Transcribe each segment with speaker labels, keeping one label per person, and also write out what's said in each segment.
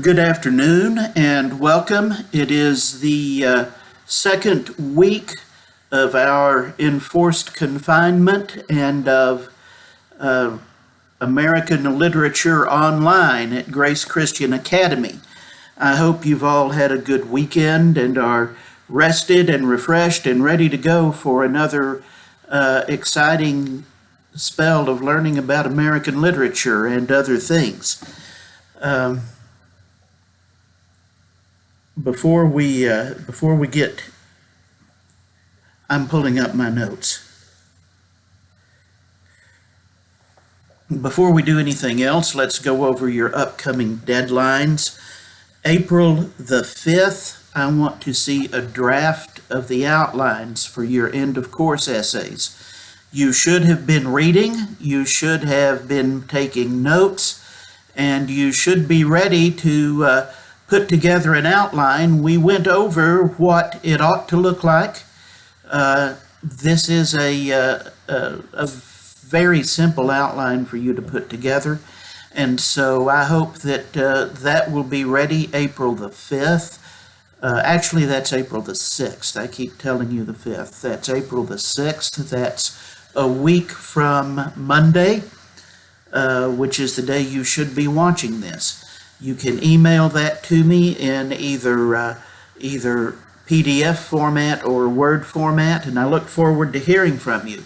Speaker 1: Good afternoon and welcome. It is the second week of our enforced confinement and of American Literature Online at Grace Christian Academy. I hope you've all had a good weekend and are rested and refreshed and ready to go for another exciting spell of learning about American literature and other things. Before we get, I'm pulling up my notes. Before we do anything else, let's go over your upcoming deadlines. April the 5th, I want to see a draft of the outlines for your end of course essays. You should have been reading, you should have been taking notes, and you should be ready to put together an outline. We went over what it ought to look like. This is a very simple outline for you to put together, and so I hope that that will be ready April the 5th. Actually, that's April the 6th. I keep telling you the 5th. That's April the 6th. That's a week from Monday, which is the day you should be watching this. You can email that to me in either PDF format or Word format, and I look forward to hearing from you.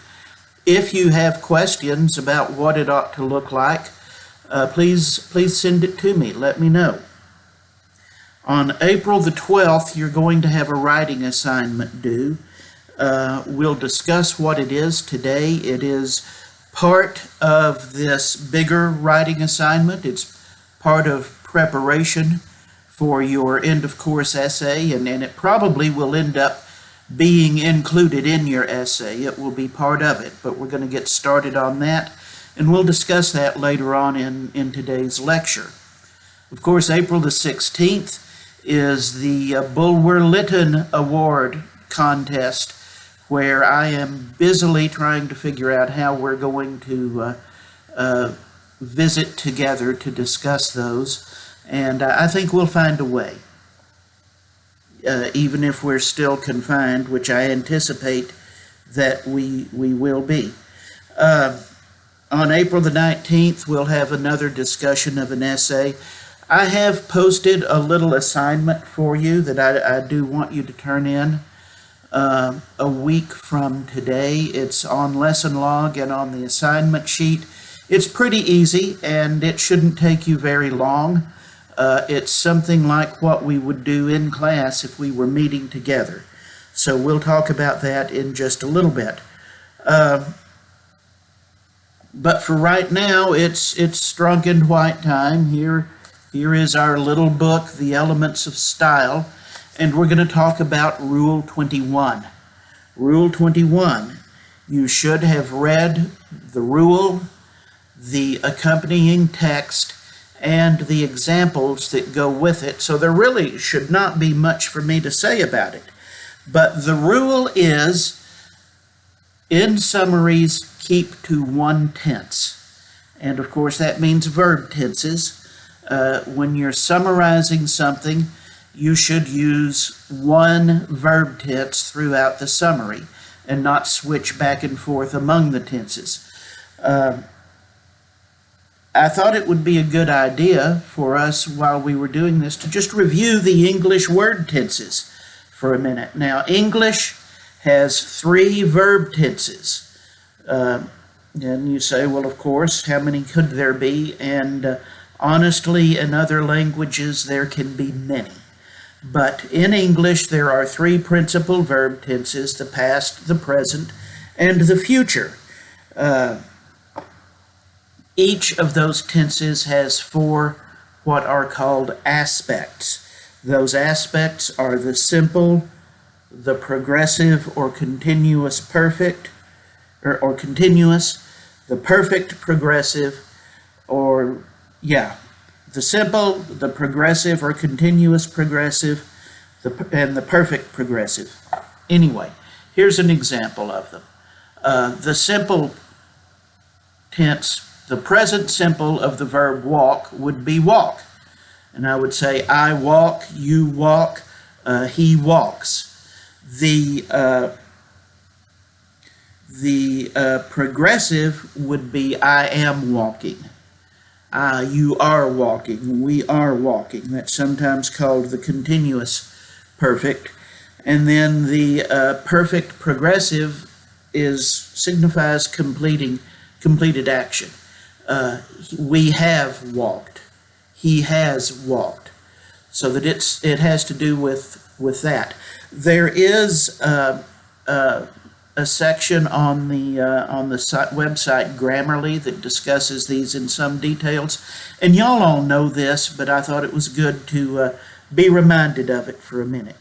Speaker 1: If you have questions about what it ought to look like, please send it to me. Let me know. On April the 12th, you're going to have a writing assignment due. We'll discuss what it is today. It is part of this bigger writing assignment. It's part of preparation for your end of course essay, and it probably will end up being included in your essay. It will be part of it, but we're going to get started on that, and we'll discuss that later on in today's lecture. Of course, April the 16th is the Bulwer-Lytton Award contest, where I am busily trying to figure out how we're going to visit together to discuss those, and I think we'll find a way, even if we're still confined, which I anticipate that we will be. On April the 19th, we'll have another discussion of an essay. I have posted a little assignment for you that I do want you to turn in a week from today. It's on lesson log and on the assignment sheet. It's pretty easy, and it shouldn't take you very long. It's something like what we would do in class if we were meeting together. So we'll talk about that in just a little bit. But for right now, it's Strunk and White time. Here is our little book, The Elements of Style, and we're going to talk about Rule 21. Rule 21. You should have read the rule, the accompanying text, and the examples that go with it, so there really should not be much for me to say about it. But the rule is, in summaries, keep to one tense. And of course that means verb tenses. When you're summarizing something, you should use one verb tense throughout the summary and not switch back and forth among the tenses. I thought it would be a good idea for us, while we were doing this, to just review the English word tenses for a minute. Now, English has 3 verb tenses. And you say, well, of course, how many could there be? And honestly, in other languages, there can be many. But in English, there are 3 principal verb tenses: the past, the present, and the future. Each of those tenses has 4 what are called aspects. Those aspects are the simple, the progressive or continuous perfect, or continuous, the perfect progressive, the simple, the progressive or continuous progressive, and the perfect progressive. Anyway, here's an example of them. The simple tense, the present simple of the verb walk would be walk. And I would say, I walk, you walk, he walks. The progressive would be, I am walking. You are walking. We are walking. That's sometimes called the continuous perfect. And then the perfect progressive signifies completed action. We have walked. He has walked. So that it has to do with that. There is a section on the website Grammarly that discusses these in some details, and y'all all know this, but I thought it was good to be reminded of it for a minute.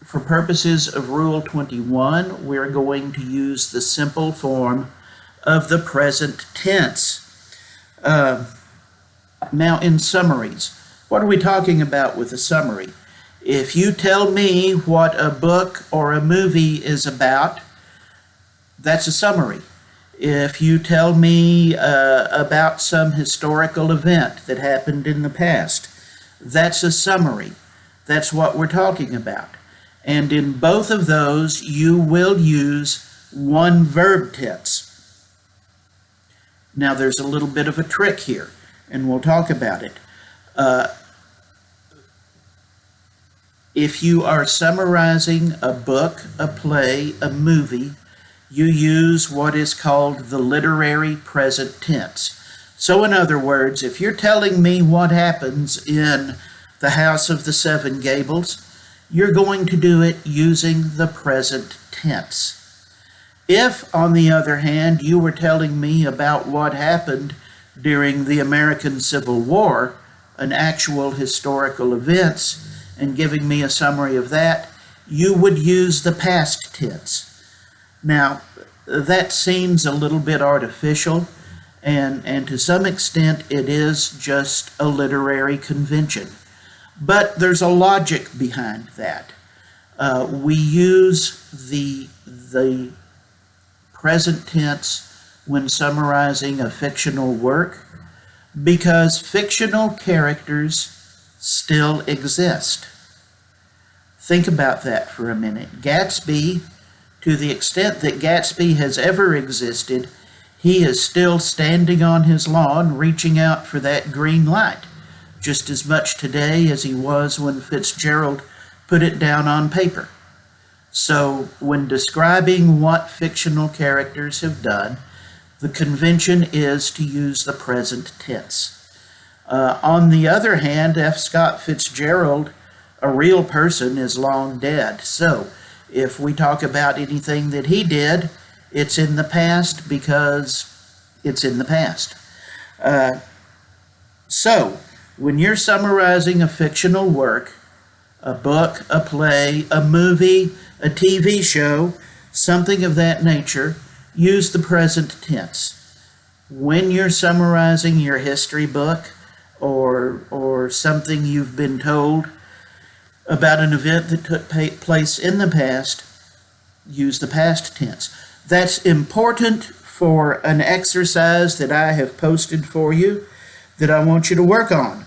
Speaker 1: For purposes of Rule 21, we're going to use the simple form of the present tense. Now, in summaries, what are we talking about with a summary? If you tell me what a book or a movie is about, that's a summary. If you tell me about some historical event that happened in the past, that's a summary. That's what we're talking about. And in both of those, you will use one verb tense. Now, there's a little bit of a trick here, and we'll talk about it. If you are summarizing a book, a play, a movie, you use what is called the literary present tense. So in other words, if you're telling me what happens in The House of the Seven Gables, you're going to do it using the present tense. If, on the other hand, you were telling me about what happened during the American Civil War, an actual historical events, and giving me a summary of that, you would use the past tense. Now, that seems a little bit artificial, and to some extent it is just a literary convention. But there's a logic behind that. We use the present tense when summarizing a fictional work because fictional characters still exist. Think about that for a minute. Gatsby, to the extent that Gatsby has ever existed, he is still standing on his lawn reaching out for that green light, just as much today as he was when Fitzgerald put it down on paper. So when describing what fictional characters have done, the convention is to use the present tense. On the other hand, F. Scott Fitzgerald, a real person, is long dead. So if we talk about anything that he did, it's in the past because it's in the past. So when you're summarizing a fictional work, a book, a play, a movie, a TV show, something of that nature, use the present tense. When you're summarizing your history book or something you've been told about an event that took place in the past, use the past tense. That's important for an exercise that I have posted for you that I want you to work on.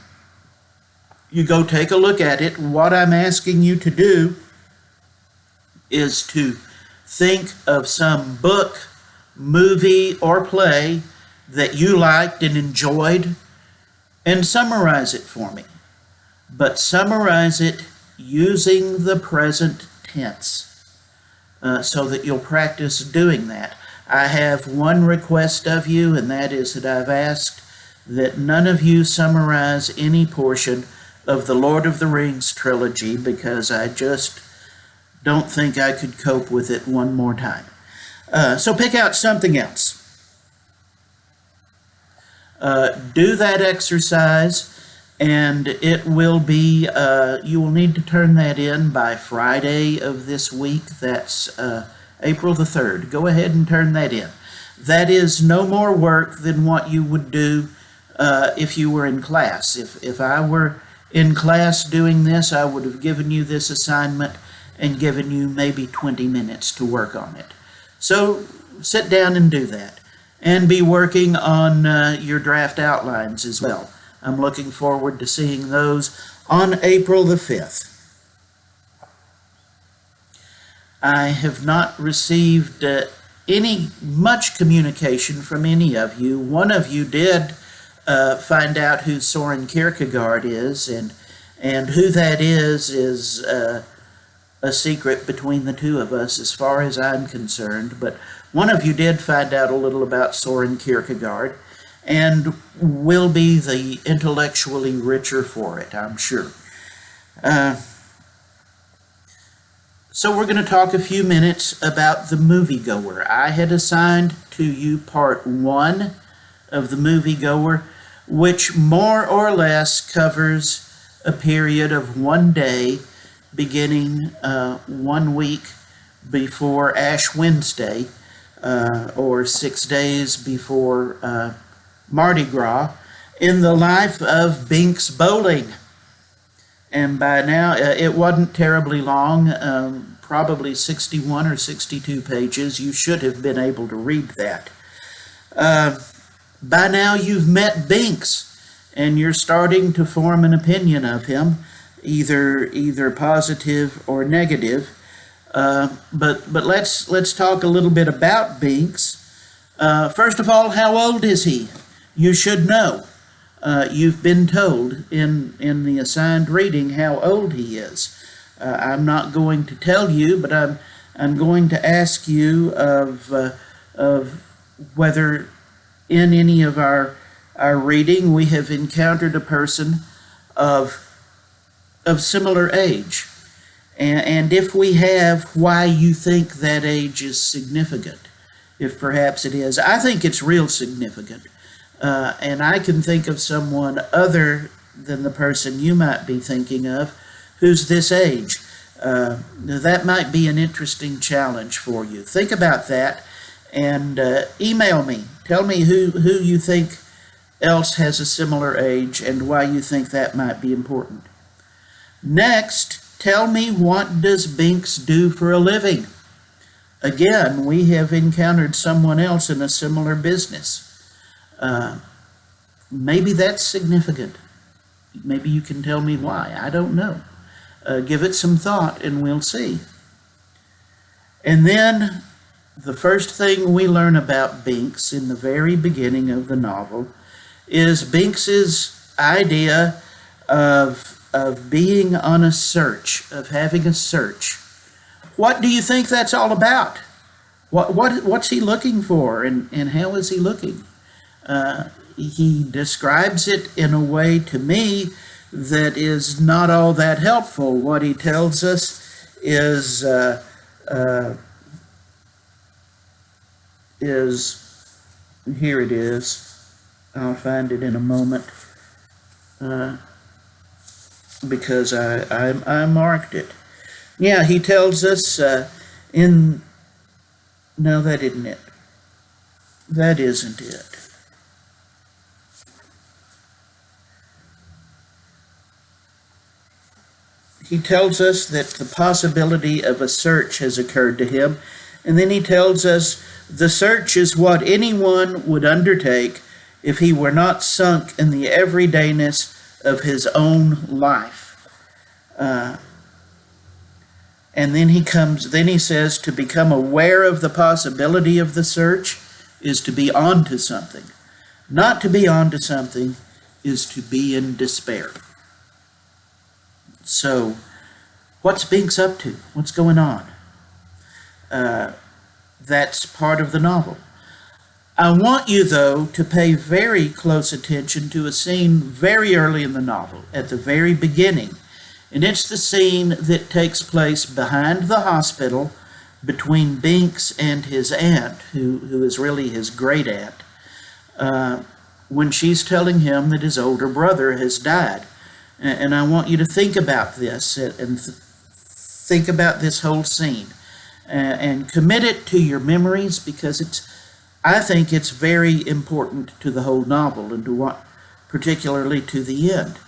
Speaker 1: You go take a look at it. What I'm asking you to do is to think of some book, movie, or play that you liked and enjoyed and summarize it for me. But summarize it using the present tense so that you'll practice doing that. I have one request of you, and that is that I've asked that none of you summarize any portion of the Lord of the Rings trilogy because I just don't think I could cope with it one more time. So pick out something else. Do that exercise, and it will be, you will need to turn that in by Friday of this week. That's April the 3rd. Go ahead and turn that in. That is no more work than what you would do if you were in class. If I were in class doing this, I would have given you this assignment and given you maybe 20 minutes to work on it. So sit down and do that. and be working on your draft outlines as well. I'm looking forward to seeing those on April the 5th. I have not received any much communication from any of you. One of you did find out who Soren Kierkegaard is, and who that is a secret between the two of us as far as I'm concerned. But one of you did find out a little about Soren Kierkegaard, and will be the intellectually richer for it, I'm sure. So we're going to talk a few minutes about the Moviegoer. I had assigned to you part 1 of the Moviegoer, which more or less covers a period of 1 day beginning 1 week before Ash Wednesday, or 6 days before Mardi Gras, in the life of Binks Bowling. And by now, it wasn't terribly long, probably 61 or 62 pages. You should have been able to read that. By now, you've met Binks, and you're starting to form an opinion of him, either positive or negative. But let's talk a little bit about Binks. First of all, how old is he? You should know. You've been told in the assigned reading how old he is. I'm not going to tell you, but I'm going to ask you of whether in any of our reading we have encountered a person of similar age, and if we have, why you think that age is significant, if perhaps it is. I think it's real significant. And I can think of someone other than the person you might be thinking of who's this age. That might be an interesting challenge for you. Think about that and email me. Tell me who you think else has a similar age and why you think that might be important. Next, tell me, what does Binks do for a living? Again, we have encountered someone else in a similar business. Maybe that's significant. Maybe you can tell me why. I don't know. Give it some thought and we'll see. And then the first thing we learn about Binks in the very beginning of the novel is Binks's idea of being on a search, of having a search. What do you think that's all about? What's he looking for, and how is he looking? He describes it in a way, to me, that is not all that helpful. What he tells us is here it is. I'll find it in a moment because I marked it. Yeah, he tells us no, that isn't it. That isn't it. He tells us that the possibility of a search has occurred to him, and then he tells us the search is what anyone would undertake if he were not sunk in the everydayness of his own life. And then he says to become aware of the possibility of the search is to be onto something. Not to be onto something is to be in despair. So, what's Binks up to? What's going on? That's part of the novel. I want you, though, to pay very close attention to a scene very early in the novel, at the very beginning. And it's the scene that takes place behind the hospital between Binks and his aunt, who is really his great aunt, when she's telling him that his older brother has died. And I want you to think about this and think about this whole scene and commit it to your memories, because I think it's very important to the whole novel and particularly to the end.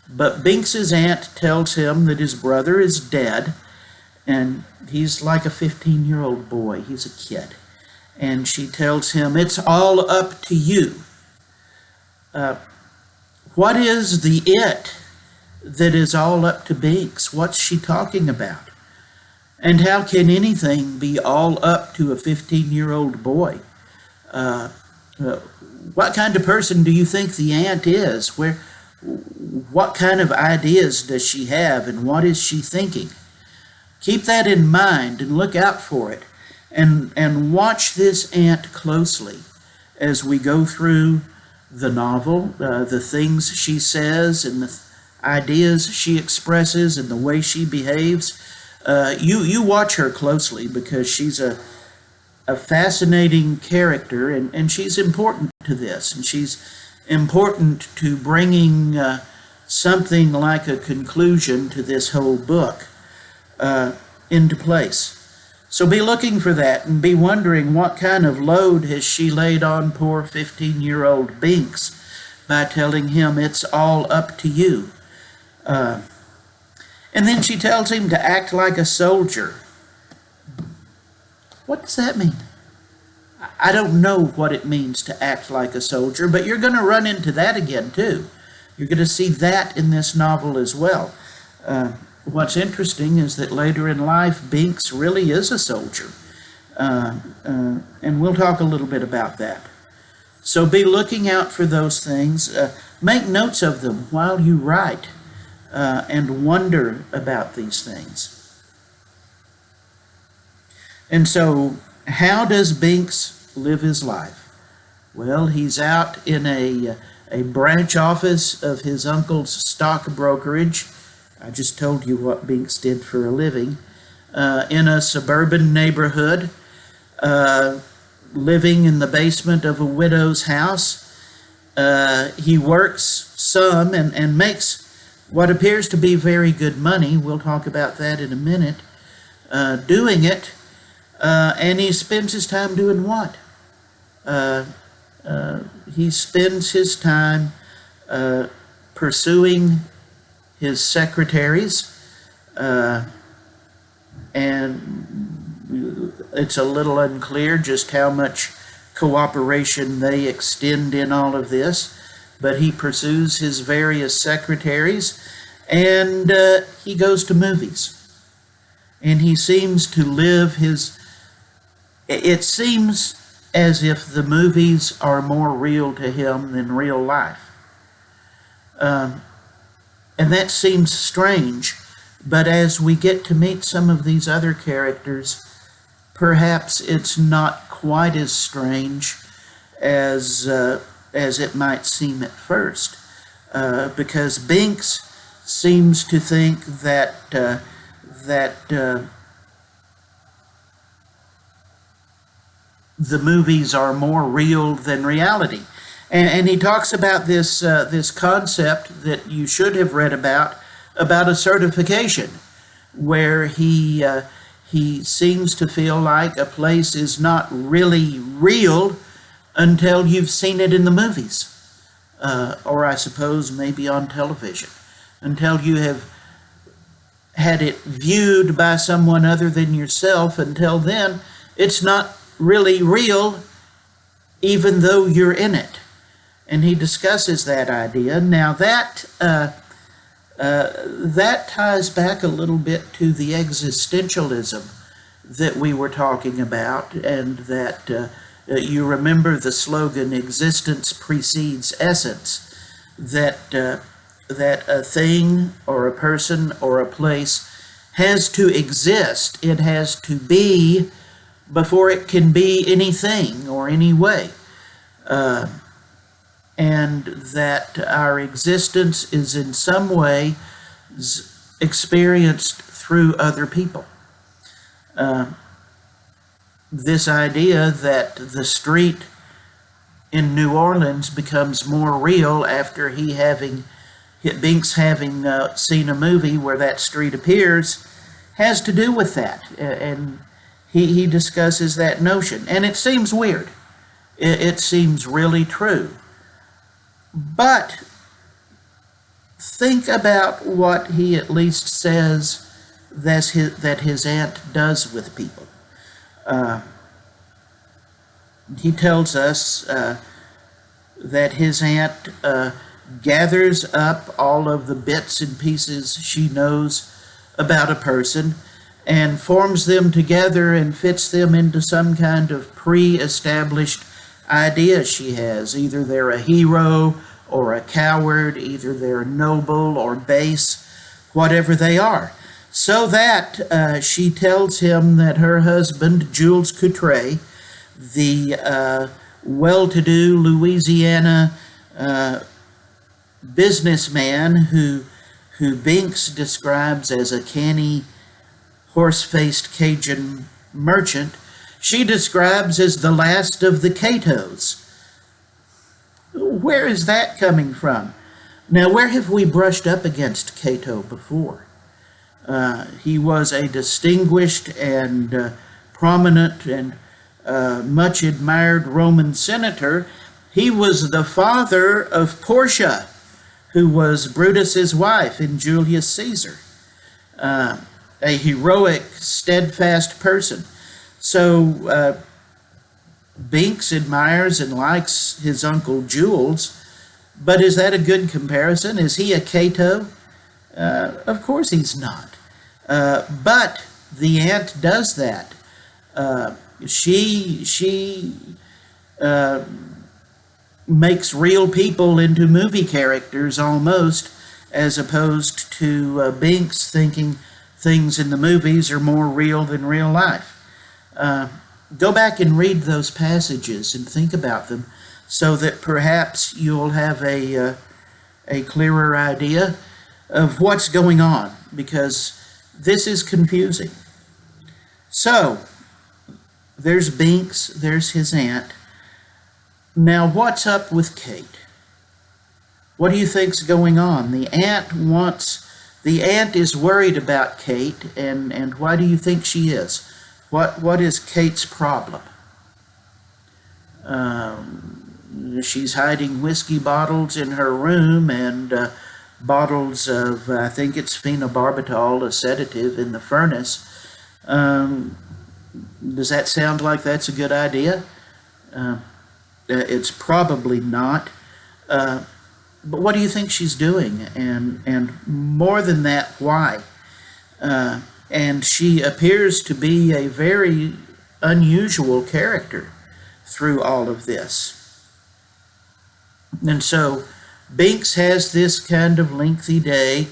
Speaker 1: But Binks's aunt tells him that his brother is dead, and he's like a 15-year-old boy. He's a kid. and she tells him, "It's all up to you." What is the it that is all up to Binks? What's she talking about? And how can anything be all up to a 15-year-old boy? What kind of person do you think the aunt is? What kind of ideas does she have, and what is she thinking? Keep that in mind and look out for it, and watch this aunt closely as we go through the novel, the things she says and the ideas she expresses and the way she behaves. You watch her closely, because she's a fascinating character, and she's important to this, and she's important to bringing something like a conclusion to this whole book into place. So be looking for that, and be wondering what kind of load has she laid on poor 15-year-old Binks by telling him it's all up to you. And then she tells him to act like a soldier. What does that mean? I don't know what it means to act like a soldier, but you're going to run into that again too. You're going to see that in this novel as well. What's interesting is that later in life, Binks really is a soldier. And we'll talk a little bit about that. So be looking out for those things. Make notes of them while you write, and wonder about these things. And so, how does Binks live his life? Well, he's out in a branch office of his uncle's stock brokerage. I just told you what Binks did for a living. In a suburban neighborhood, living in the basement of a widow's house. He works some and makes what appears to be very good money. We'll talk about that in a minute. Doing it, and he spends his time doing what? He spends his time pursuing his secretaries, and it's a little unclear just how much cooperation they extend in all of this, but he pursues his various secretaries, and he goes to movies, and he seems to live it seems as if the movies are more real to him than real life. And that seems strange, but as we get to meet some of these other characters, perhaps it's not quite as strange as it might seem at first, because Binks seems to think that the movies are more real than reality. And he talks about this concept that you should have read about a certification, where he seems to feel like a place is not really real until you've seen it in the movies, or I suppose maybe on television, until you have had it viewed by someone other than yourself. Until then, it's not really real, even though you're in it. And he discusses that idea. Now that ties back a little bit to the existentialism that we were talking about, and that you remember the slogan, "Existence precedes essence," that a thing or a person or a place has to exist. It has to be before it can be anything or any way. And that our existence is in some way experienced through other people. This idea that the street in New Orleans becomes more real after Binks having seen a movie where that street appears has to do with that. And he discusses that notion. And it seems weird. It seems really true. But think about what he at least says that his aunt does with people. He tells us that his aunt gathers up all of the bits and pieces she knows about a person and forms them together and fits them into some kind of pre-established idea she has. Either they're a hero or a coward, either they're noble or base, whatever they are. So that she tells him that her husband, Jules Coutray, the well-to-do Louisiana businessman who Binks describes as a canny, horse-faced Cajun merchant, she describes as the last of the Catos. Where is that coming from? Now, where have we brushed up against Cato before? He was a distinguished and prominent and much admired Roman senator. He was the father of Portia, who was Brutus's wife in Julius Caesar. A heroic, steadfast person. So Binks admires and likes his uncle Jules, but is that a good comparison? Is he a Cato? Of course he's not. But the aunt does that. She makes real people into movie characters almost, as opposed to Binks thinking things in the movies are more real than real life. Go back and read those passages and think about them so that perhaps you'll have a clearer idea of what's going on, because this is confusing. So, there's Binks, there's his aunt. Now, what's up with Kate? What do you think's going on? The aunt is worried about Kate, and why do you think she is? What is Kate's problem? She's hiding whiskey bottles in her room and bottles of, I think it's phenobarbital, a sedative, in the furnace. Does that sound like that's a good idea? It's probably not. But what do you think she's doing? And more than that, why? And she appears to be a very unusual character through all of this. And so Binks has this kind of lengthy day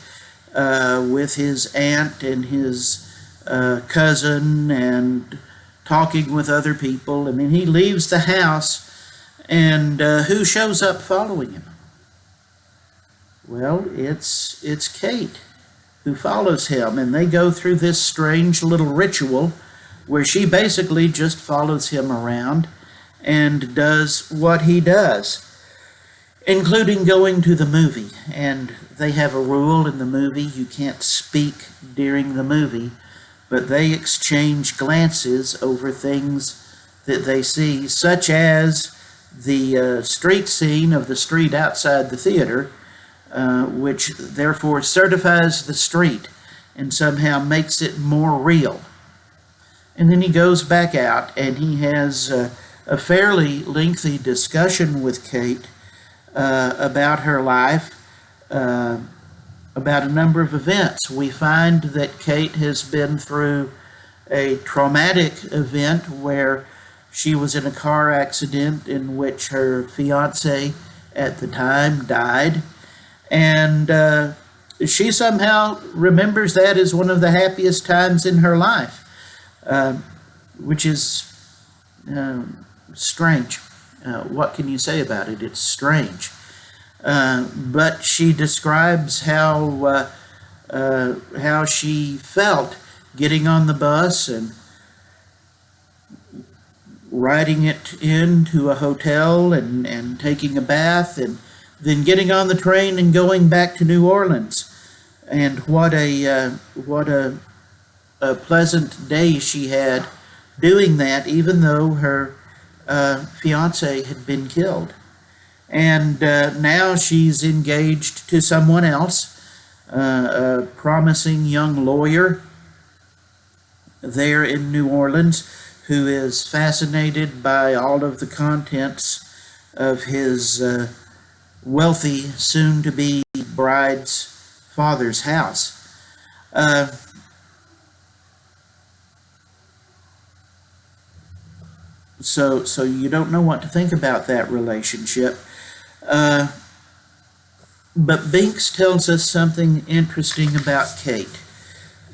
Speaker 1: with his aunt and his cousin and talking with other people, and then he leaves the house, and who shows up following him? Well, it's Kate who follows him, and they go through this strange little ritual where she basically just follows him around and does what he does, including going to the movie. And they have a rule in the movie: you can't speak during the movie, but they exchange glances over things that they see, such as the street scene of the street outside the theater, which therefore certifies the street and somehow makes it more real. And then he goes back out and he has a fairly lengthy discussion with Kate about her life, about a number of events. We find that Kate has been through a traumatic event where she was in a car accident in which her fiancé at the time died. And she somehow remembers that as one of the happiest times in her life, which is strange. What can you say about it? It's strange. But she describes how she felt getting on the bus and riding it into a hotel and taking a bath and then getting on the train and going back to New Orleans. And what a pleasant day she had doing that, even though her fiancé had been killed. And now she's engaged to someone else, a promising young lawyer there in New Orleans, who is fascinated by all of the contents of his wealthy, soon-to-be bride's father's house. Uh, so you don't know what to think about that relationship. Uh, but Binks tells us something interesting about Kate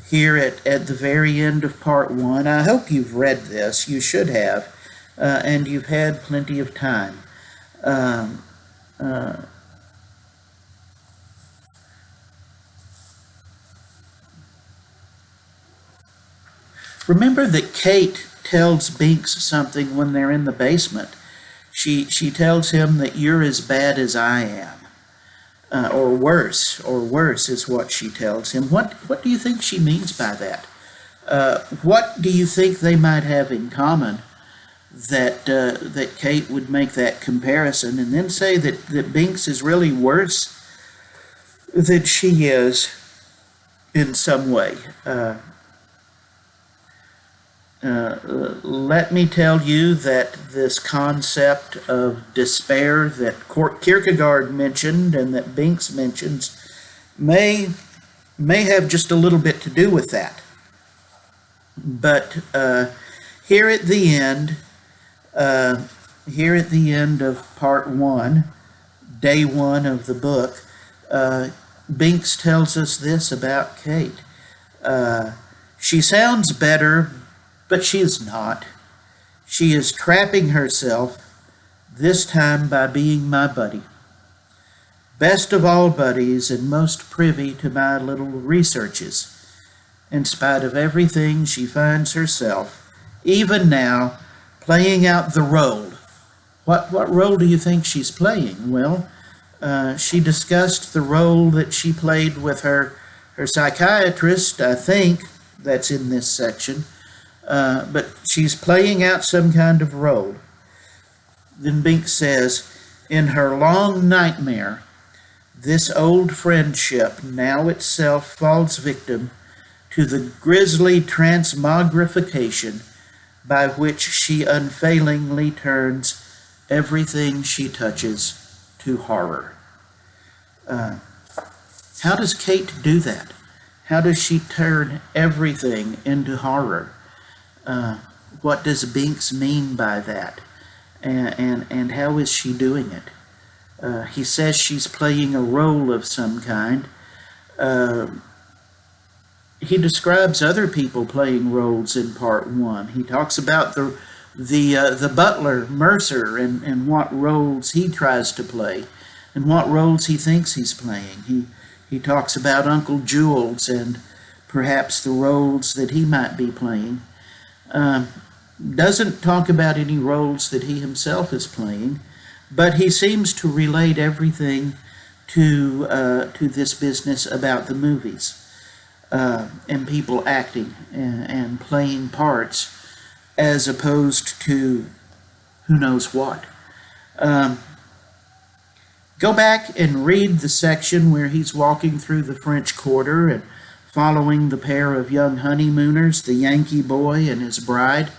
Speaker 1: here at the very end of part one. I hope you've read this. You should have, and you've had plenty of time. Um, uh, Remember that Kate tells Binks something when they're in the basement. She tells him that you're as bad as I am. Or worse is what she tells him. What do you think she means by that? What do you think they might have in common that Kate would make that comparison and then say that Binks is really worse than she is in some way? Let me tell you that this concept of despair that Kierkegaard mentioned and that Binks mentions may have just a little bit to do with that. But here at the end of part one, day one of the book, Binks tells us this about Kate. She sounds better, but she is not. She is trapping herself, this time by being my buddy. Best of all buddies and most privy to my little researches. In spite of everything, she finds herself, even now, playing out the role. What role do you think she's playing? Well, she discussed the role that she played with her psychiatrist, I think, that's in this section. But she's playing out some kind of role. Then Binks says, in her long nightmare, this old friendship now itself falls victim to the grisly transmogrification by which she unfailingly turns everything she touches to horror. How does Kate do that? How does she turn everything into horror? What does Binks mean by that? And how is she doing it? He says she's playing a role of some kind. He describes other people playing roles in part one. He talks about the butler, Mercer, and what roles he tries to play and what roles he thinks he's playing. He talks about Uncle Jules and perhaps the roles that he might be playing. Doesn't talk about any roles that he himself is playing, but he seems to relate everything to this business about the movies and people acting and playing parts as opposed to who knows what. Go back and read the section where he's walking through the French Quarter and following the pair of young honeymooners, the Yankee boy and his bride,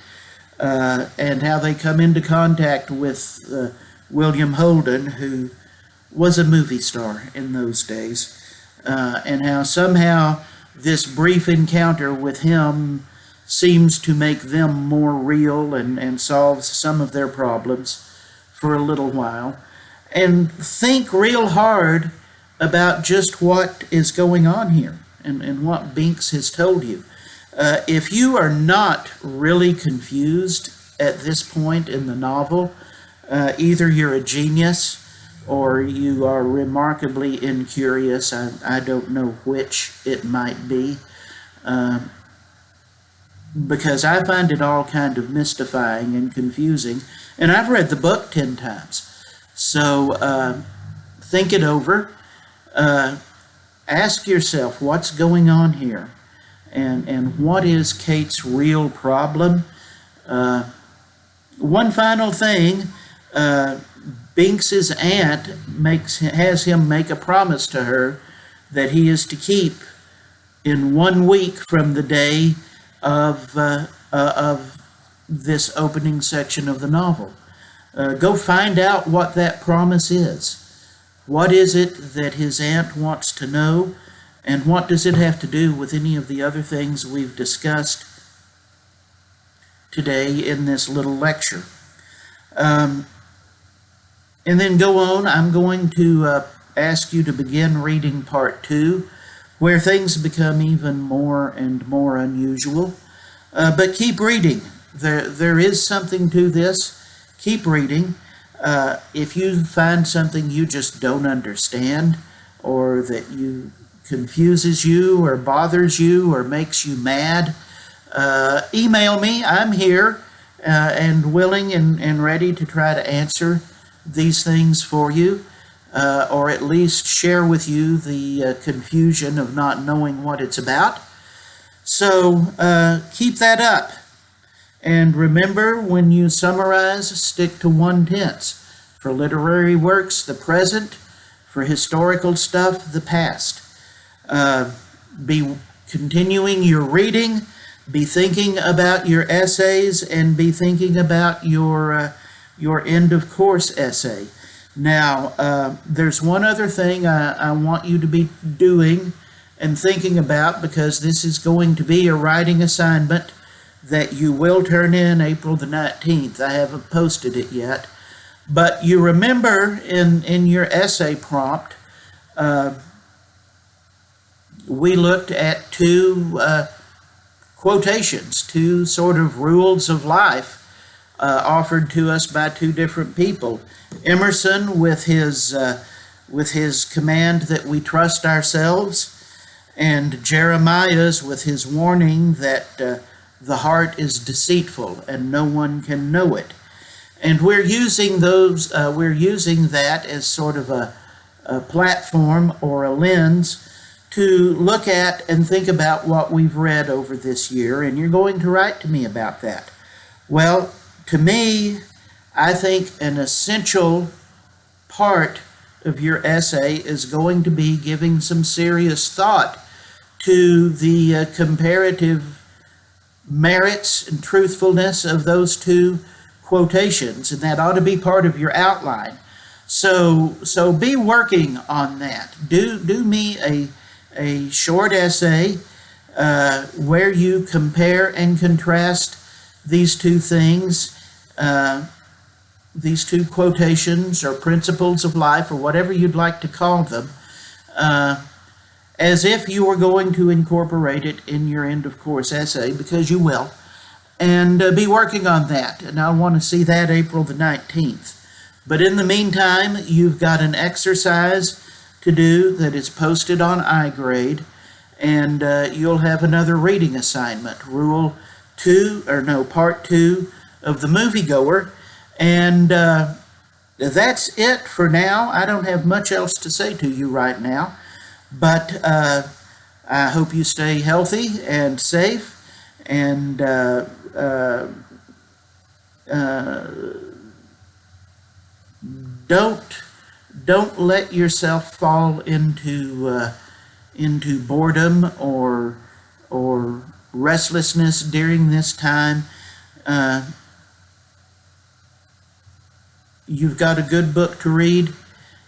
Speaker 1: and how they come into contact with William Holden, who was a movie star in those days, and how somehow this brief encounter with him seems to make them more real and solves some of their problems for a little while. And think real hard about just what is going on here and what Binks has told you. If you are not really confused at this point in the novel, either you're a genius or you are remarkably incurious. I don't know which it might be, because I find it all kind of mystifying and confusing, and I've read the book 10 times. So think it over. Ask yourself what's going on here, and what is Kate's real problem. One final thing, Binks's aunt has him make a promise to her that he is to keep in 1 week from the day of this opening section of the novel. Go find out what that promise is. What is it that his aunt wants to know, and what does it have to do with any of the other things we've discussed today in this little lecture? And then go on. I'm going to ask you to begin reading part 2, where things become even more and more unusual. But keep reading. There is something to this. Keep reading. If you find something you just don't understand, or that confuses you or bothers you or makes you mad, email me. I'm here and willing and ready to try to answer these things for you, or at least share with you the confusion of not knowing what it's about. So keep that up. And remember, when you summarize, stick to one tense. For literary works, the present. For historical stuff, the past. Be continuing your reading, be thinking about your essays, and be thinking about your end of course essay. Now, there's one other thing I want you to be doing and thinking about, because this is going to be a writing assignment that you will turn in April the 19th. I haven't posted it yet. But you remember in your essay prompt, we looked at 2 quotations, 2 sort of rules of life offered to us by 2 different people. Emerson with his command that we trust ourselves, and Jeremiah's with his warning that the heart is deceitful and no one can know it. And we're using that as sort of a platform or a lens to look at and think about what we've read over this year, and you're going to write to me about that. Well, to me, I think an essential part of your essay is going to be giving some serious thought to the comparative merits and truthfulness of those 2 quotations, and that ought to be part of your outline. So be working on that. Do me a short essay where you compare and contrast these 2 things, these 2 quotations or principles of life, or whatever you'd like to call them, as if you were going to incorporate it in your end of course essay, because you will. And be working on that. And I want to see that April the 19th. But in the meantime, you've got an exercise to do that is posted on iGrade, and you'll have another reading assignment, part 2 of the Moviegoer. And that's it for now. I don't have much else to say to you right now, but I hope you stay healthy and safe, and don't let yourself fall into boredom or restlessness during this time. You've got a good book to read,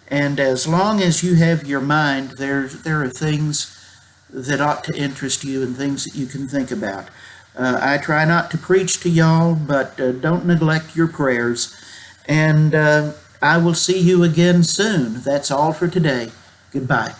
Speaker 1: and as long as you have your mind, there are things that ought to interest you and things that you can think about. I try not to preach to y'all, but don't neglect your prayers. And I will see you again soon. That's all for today. Goodbye.